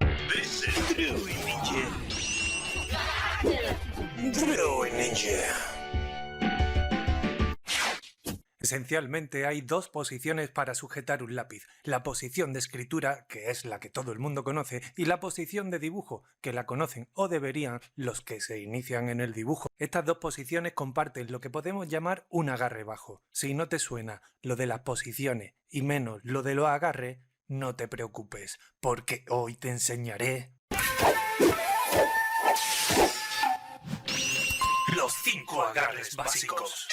This is Drawing Ninja. Drawing Ninja. Esencialmente hay dos posiciones para sujetar un lápiz, la posición de escritura, que es la que todo el mundo conoce, y la posición de dibujo, que la conocen o deberían los que se inician en el dibujo. Estas dos posiciones comparten lo que podemos llamar un agarre bajo. Si no te suena lo de las posiciones y menos lo de los agarres, no te preocupes, porque hoy te enseñaré los 5 agarres básicos.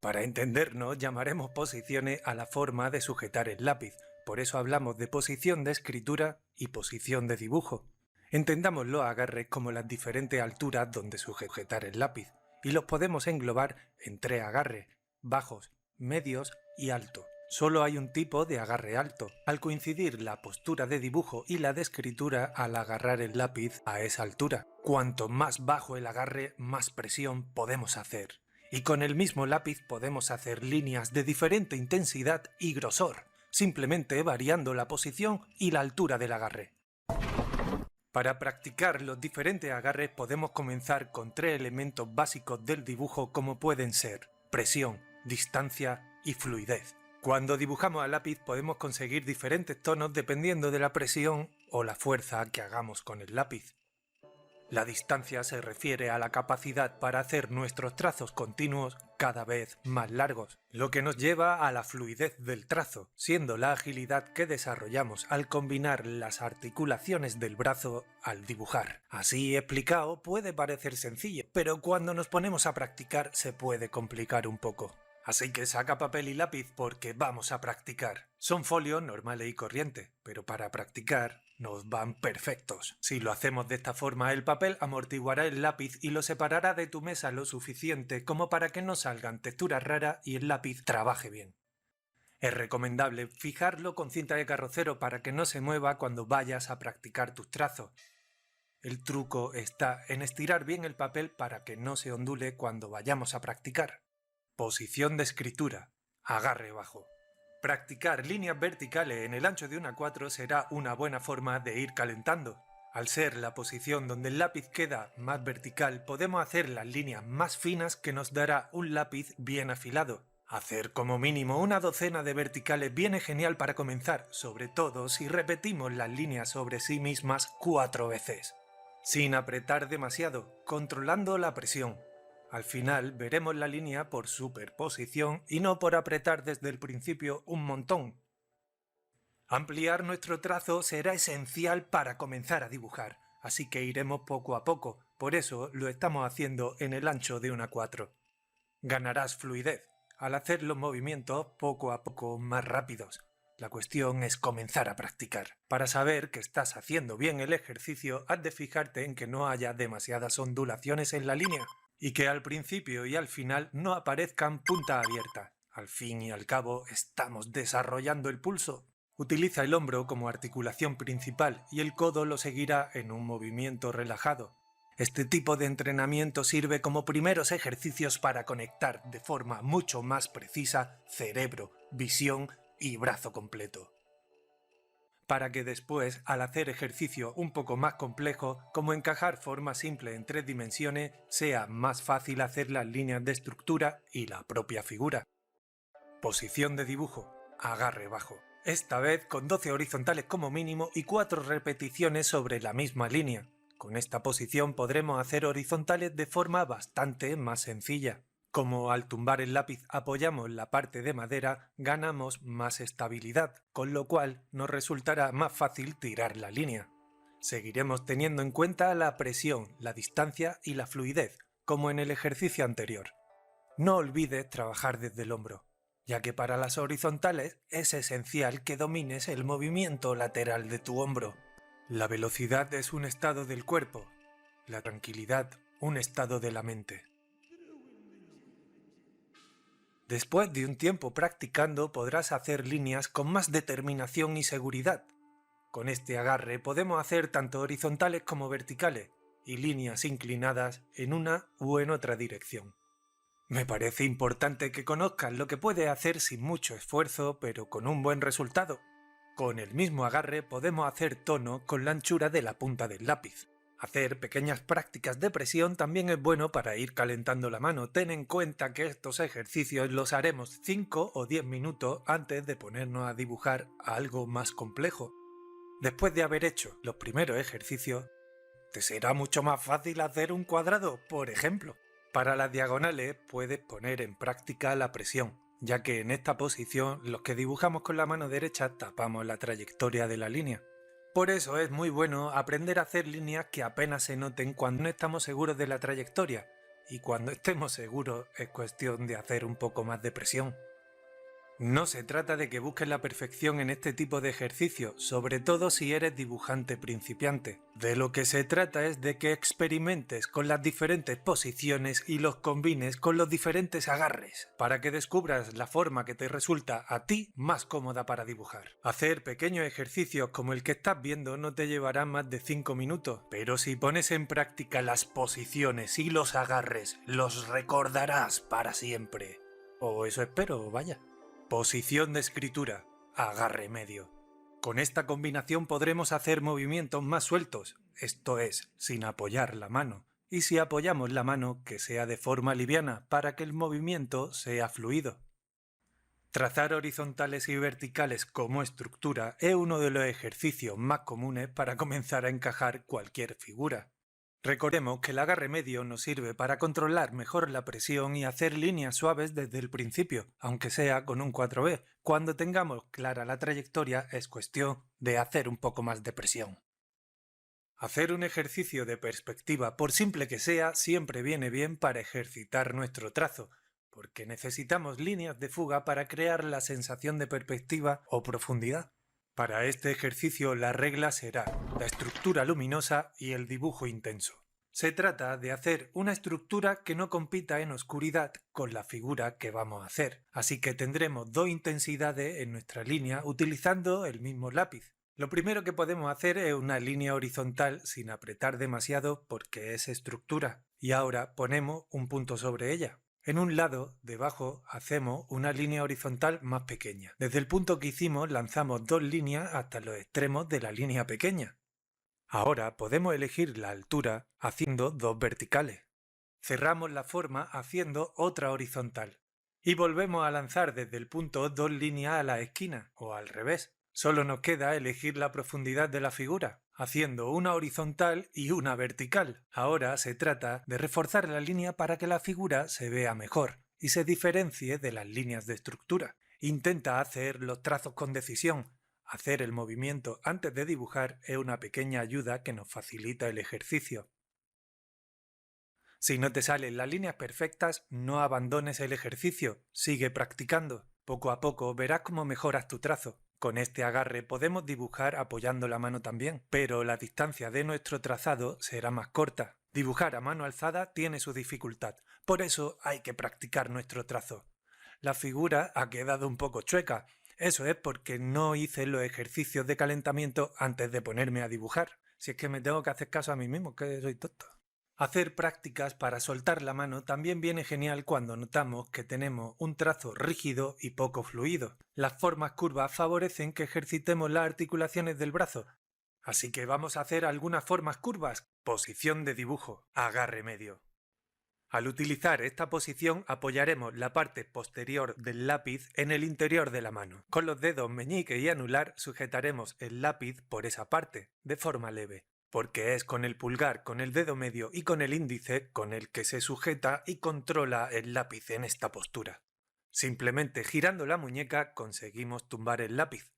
Para entendernos, llamaremos posiciones a la forma de sujetar el lápiz, por eso hablamos de posición de escritura y posición de dibujo. Entendamos los agarres como las diferentes alturas donde sujetar el lápiz, y los podemos englobar en 3 agarres, bajos, medios y alto. Solo hay un tipo de agarre alto, al coincidir la postura de dibujo y la de escritura al agarrar el lápiz a esa altura. Cuanto más bajo el agarre, más presión podemos hacer. Y con el mismo lápiz podemos hacer líneas de diferente intensidad y grosor, simplemente variando la posición y la altura del agarre. Para practicar los diferentes agarres podemos comenzar con 3 elementos básicos del dibujo como pueden ser presión, distancia y fluidez. Cuando dibujamos a lápiz podemos conseguir diferentes tonos dependiendo de la presión o la fuerza que hagamos con el lápiz. La distancia se refiere a la capacidad para hacer nuestros trazos continuos cada vez más largos, lo que nos lleva a la fluidez del trazo, siendo la agilidad que desarrollamos al combinar las articulaciones del brazo al dibujar. Así explicado puede parecer sencillo, pero cuando nos ponemos a practicar se puede complicar un poco. Así que saca papel y lápiz porque vamos a practicar. Son folios normales y corrientes, pero para practicar nos van perfectos. Si lo hacemos de esta forma, el papel amortiguará el lápiz y lo separará de tu mesa lo suficiente como para que no salgan texturas raras y el lápiz trabaje bien. Es recomendable fijarlo con cinta de carrocero para que no se mueva cuando vayas a practicar tus trazos. El truco está en estirar bien el papel para que no se ondule cuando vayamos a practicar. Posición de escritura. Agarre bajo. Practicar líneas verticales en el ancho de una 4 será una buena forma de ir calentando. Al ser la posición donde el lápiz queda más vertical, podemos hacer las líneas más finas que nos dará un lápiz bien afilado. Hacer como mínimo una docena de verticales viene genial para comenzar, sobre todo si repetimos las líneas sobre sí mismas 4 veces. Sin apretar demasiado, controlando la presión. Al final veremos la línea por superposición y no por apretar desde el principio un montón. Ampliar nuestro trazo será esencial para comenzar a dibujar, así que iremos poco a poco, por eso lo estamos haciendo en el ancho de una 4. Ganarás fluidez al hacer los movimientos poco a poco más rápidos. La cuestión es comenzar a practicar. Para saber que estás haciendo bien el ejercicio, has de fijarte en que no haya demasiadas ondulaciones en la línea y que al principio y al final no aparezcan punta abierta. Al fin y al cabo, estamos desarrollando el pulso. Utiliza el hombro como articulación principal y el codo lo seguirá en un movimiento relajado. Este tipo de entrenamiento sirve como primeros ejercicios para conectar de forma mucho más precisa cerebro, visión y brazo completo. Para que después, al hacer ejercicio un poco más complejo, como encajar forma simple en 3 dimensiones, sea más fácil hacer las líneas de estructura y la propia figura. Posición de dibujo. Agarre bajo. Esta vez con 12 horizontales como mínimo y 4 repeticiones sobre la misma línea. Con esta posición podremos hacer horizontales de forma bastante más sencilla. Como al tumbar el lápiz apoyamos la parte de madera, ganamos más estabilidad, con lo cual nos resultará más fácil tirar la línea. Seguiremos teniendo en cuenta la presión, la distancia y la fluidez, como en el ejercicio anterior. No olvides trabajar desde el hombro, ya que para las horizontales es esencial que domines el movimiento lateral de tu hombro. La velocidad es un estado del cuerpo, la tranquilidad un estado de la mente. Después de un tiempo practicando podrás hacer líneas con más determinación y seguridad. Con este agarre podemos hacer tanto horizontales como verticales y líneas inclinadas en una u en otra dirección. Me parece importante que conozcas lo que puedes hacer sin mucho esfuerzo pero con un buen resultado. Con el mismo agarre podemos hacer tono con la anchura de la punta del lápiz. Hacer pequeñas prácticas de presión también es bueno para ir calentando la mano. Ten en cuenta que estos ejercicios los haremos 5 o 10 minutos antes de ponernos a dibujar algo más complejo. Después de haber hecho los primeros ejercicios, te será mucho más fácil hacer un cuadrado, por ejemplo. Para las diagonales puedes poner en práctica la presión, ya que en esta posición los que dibujamos con la mano derecha tapamos la trayectoria de la línea. Por eso es muy bueno aprender a hacer líneas que apenas se noten cuando no estamos seguros de la trayectoria, y cuando estemos seguros es cuestión de hacer un poco más de presión. No se trata de que busques la perfección en este tipo de ejercicio, sobre todo si eres dibujante principiante. De lo que se trata es de que experimentes con las diferentes posiciones y los combines con los diferentes agarres, para que descubras la forma que te resulta a ti más cómoda para dibujar. Hacer pequeños ejercicios como el que estás viendo no te llevará más de 5 minutos, pero si pones en práctica las posiciones y los agarres, los recordarás para siempre. O eso espero, vaya. Posición de escritura, agarre medio. Con esta combinación podremos hacer movimientos más sueltos, esto es, sin apoyar la mano. Y si apoyamos la mano, que sea de forma liviana, para que el movimiento sea fluido. Trazar horizontales y verticales como estructura es uno de los ejercicios más comunes para comenzar a encajar cualquier figura. Recordemos que el agarre medio nos sirve para controlar mejor la presión y hacer líneas suaves desde el principio, aunque sea con un 4B. Cuando tengamos clara la trayectoria es cuestión de hacer un poco más de presión. Hacer un ejercicio de perspectiva, por simple que sea, siempre viene bien para ejercitar nuestro trazo, porque necesitamos líneas de fuga para crear la sensación de perspectiva o profundidad. Para este ejercicio la regla será la estructura luminosa y el dibujo intenso. Se trata de hacer una estructura que no compita en oscuridad con la figura que vamos a hacer, así que tendremos dos intensidades en nuestra línea utilizando el mismo lápiz. Lo primero que podemos hacer es una línea horizontal sin apretar demasiado porque es estructura, y ahora ponemos un punto sobre ella. En un lado, debajo, hacemos una línea horizontal más pequeña. Desde el punto que hicimos lanzamos dos líneas hasta los extremos de la línea pequeña. Ahora podemos elegir la altura haciendo dos verticales. Cerramos la forma haciendo otra horizontal. Y volvemos a lanzar desde el punto dos líneas a la esquina, o al revés. Solo nos queda elegir la profundidad de la figura, haciendo una horizontal y una vertical. Ahora se trata de reforzar la línea para que la figura se vea mejor y se diferencie de las líneas de estructura. Intenta hacer los trazos con decisión. Hacer el movimiento antes de dibujar es una pequeña ayuda que nos facilita el ejercicio. Si no te salen las líneas perfectas, no abandones el ejercicio, sigue practicando. Poco a poco verás cómo mejoras tu trazo. Con este agarre podemos dibujar apoyando la mano también, pero la distancia de nuestro trazado será más corta. Dibujar a mano alzada tiene su dificultad, por eso hay que practicar nuestro trazo. La figura ha quedado un poco chueca, eso es porque no hice los ejercicios de calentamiento antes de ponerme a dibujar. Si es que me tengo que hacer caso a mí mismo, que soy tonto. Hacer prácticas para soltar la mano también viene genial cuando notamos que tenemos un trazo rígido y poco fluido. Las formas curvas favorecen que ejercitemos las articulaciones del brazo. Así que vamos a hacer algunas formas curvas. Posición de dibujo, agarre medio. Al utilizar esta posición apoyaremos la parte posterior del lápiz en el interior de la mano. Con los dedos meñique y anular sujetaremos el lápiz por esa parte, de forma leve. Porque es con el pulgar, con el dedo medio y con el índice con el que se sujeta y controla el lápiz en esta postura. Simplemente girando la muñeca conseguimos tumbar el lápiz.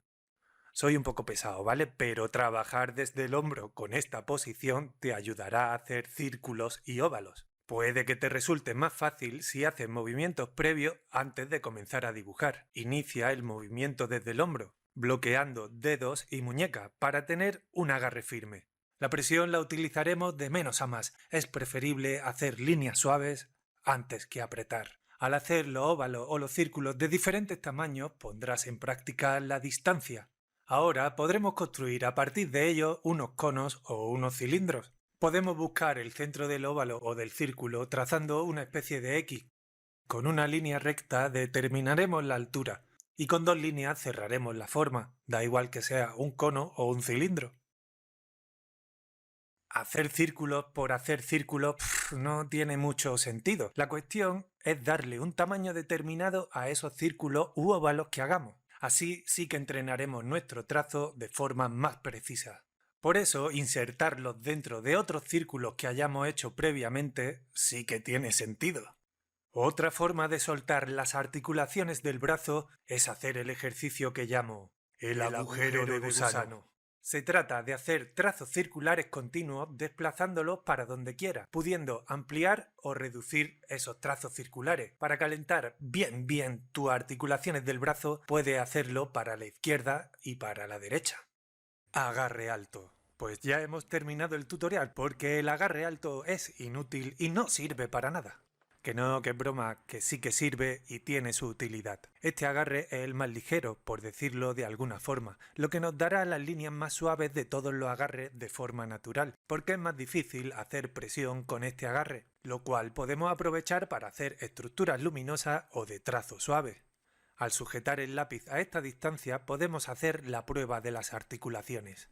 Soy un poco pesado, ¿vale? Pero trabajar desde el hombro con esta posición te ayudará a hacer círculos y óvalos. Puede que te resulte más fácil si haces movimientos previos antes de comenzar a dibujar. Inicia el movimiento desde el hombro, bloqueando dedos y muñeca para tener un agarre firme. La presión la utilizaremos de menos a más. Es preferible hacer líneas suaves antes que apretar. Al hacer los óvalos o los círculos de diferentes tamaños pondrás en práctica la distancia. Ahora podremos construir a partir de ellos unos conos o unos cilindros. Podemos buscar el centro del óvalo o del círculo trazando una especie de X. Con una línea recta determinaremos la altura Y con 2 líneas cerraremos la forma, da igual que sea un cono o un cilindro. Hacer círculos por hacer círculos no tiene mucho sentido. La cuestión es darle un tamaño determinado a esos círculos u óvalos que hagamos. Así sí que entrenaremos nuestro trazo de forma más precisa. Por eso, insertarlos dentro de otros círculos que hayamos hecho previamente sí que tiene sentido. Otra forma de soltar las articulaciones del brazo es hacer el ejercicio que llamo el agujero de gusano. Se trata de hacer trazos circulares continuos desplazándolos para donde quiera, pudiendo ampliar o reducir esos trazos circulares. Para calentar bien tus articulaciones del brazo, puedes hacerlo para la izquierda y para la derecha. Agarre alto. Pues ya hemos terminado el tutorial porque el agarre alto es inútil y no sirve para nada. Que no, que es broma, que sí que sirve y tiene su utilidad. Este agarre es el más ligero, por decirlo de alguna forma, lo que nos dará las líneas más suaves de todos los agarres de forma natural, porque es más difícil hacer presión con este agarre, lo cual podemos aprovechar para hacer estructuras luminosas o de trazo suave. Al sujetar el lápiz a esta distancia podemos hacer la prueba de las articulaciones.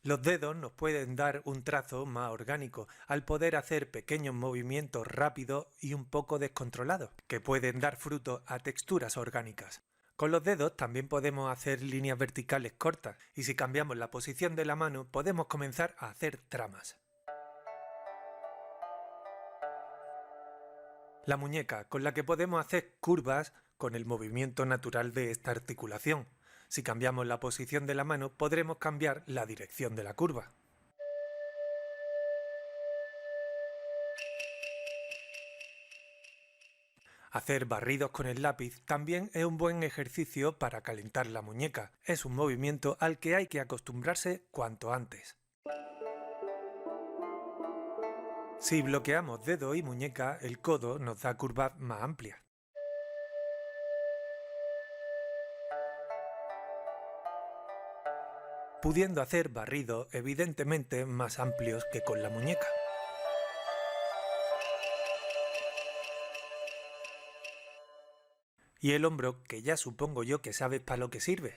Los dedos nos pueden dar un trazo más orgánico al poder hacer pequeños movimientos rápidos y un poco descontrolados, que pueden dar fruto a texturas orgánicas. Con los dedos también podemos hacer líneas verticales cortas y si cambiamos la posición de la mano podemos comenzar a hacer tramas. La muñeca, con la que podemos hacer curvas con el movimiento natural de esta articulación. Si cambiamos la posición de la mano, podremos cambiar la dirección de la curva. Hacer barridos con el lápiz también es un buen ejercicio para calentar la muñeca. Es un movimiento al que hay que acostumbrarse cuanto antes. Si bloqueamos dedo y muñeca, el codo nos da curvas más amplias. Pudiendo hacer barridos evidentemente más amplios que con la muñeca. Y el hombro, que ya supongo yo que sabes para lo que sirve.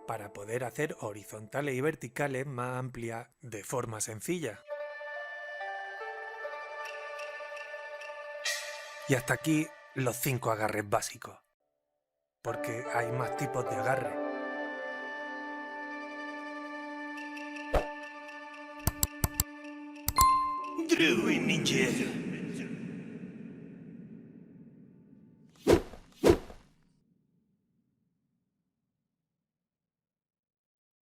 Para poder hacer horizontales y verticales más amplias de forma sencilla. Y hasta aquí los 5 agarres básicos. Porque hay más tipos de agarre. True Ninja.